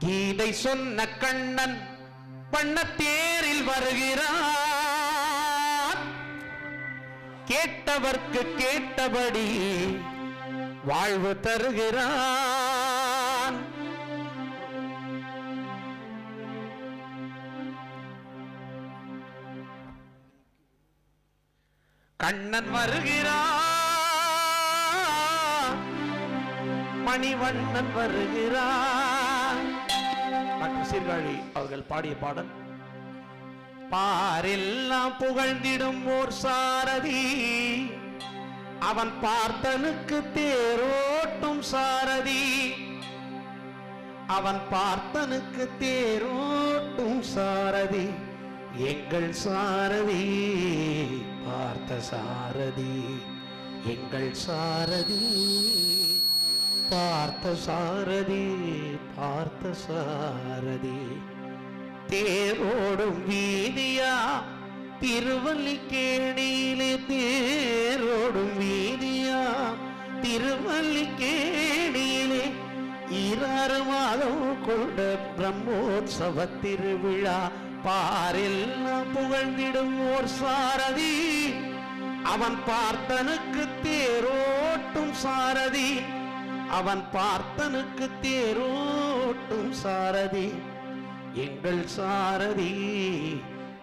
கீதை சொன்ன கண்ணன் பண்ணத்தேரில் வருகிறான். கேட்டவர்க்கு கேட்டபடி வாழ்வு தருகிறான். கண்ணன் வருகிறான், மணிவண்ணன் வருகிறான். டாக்டர் சீர்காழி அவர்கள் பாடிய பாடல். பாரெல்லாம் புகழ்ந்திடும் ஓர் சாரதி, அவன் பார்த்தனுக்கு தேரோட்டும் சாரதி. அவன் பார்த்தனுக்கு தேரோட்டும் சாரதி, எங்கள் சாரதி பார்த்த சாரதி. எங்கள் சாரதி பார்த்த சாரதி, பார்த்த சாரதி. தேரோடும் வீதியா திருவல்லிக்கேணியிலே, தேரோடும் வீதியா திருவல்லிக்கேணியிலே, 6 மாதம் கொண்ட பிரம்மோற்சவ திருவிழா. பாரெல்லாம் புகழ்ந்திடும் ஓர் சாரதி, அவன் பார்த்தனுக்கு தேரோட்டும் சாரதி. அவன் பார்த்தனுக்கு தேரோட்டும் சாரதி, எங்கள் சாரதி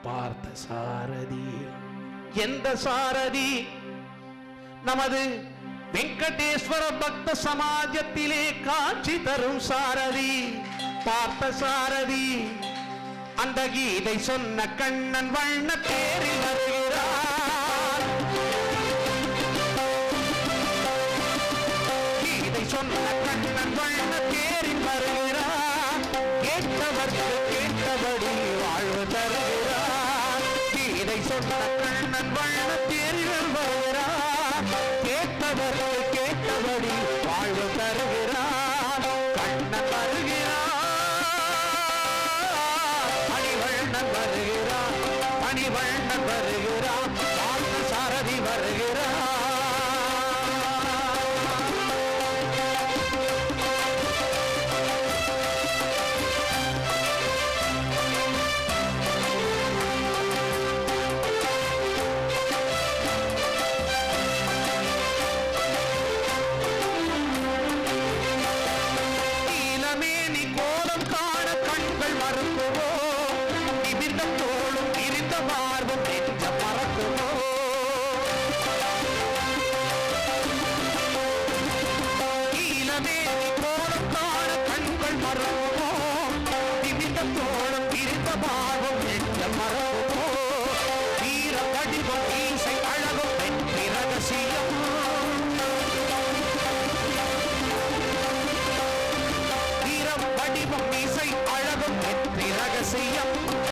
பார்த்த சாரதி. எந்த சாரதி? நமது வெங்கடேஸ்வர பக்த சமாஜத்திலே காட்சி தரும் சாரதி, பார்த்த சாரதி. அந்த கீதை சொன்ன கண்ணன் வண்ண தேரில் வருகிறார். கீதை சொன்ன கண்ணன் வண்ண தேரில் வருகிறார். கேட்டவர்க்கு கேட்டபடி வாழ்வு தருகிறார். கீதை சொன்ன கண்ணன் வண்ண தேரில் வருகிறார். கேட்டவர்க்கு கேட்டபடி வாழ்வு தருகிறார். கண்ணன் வருகிறார், மணிவண்ணன் வருகிறார். மணிவண்ணன் வருகிறார், பார்த்த சாரதி வருகிறார்.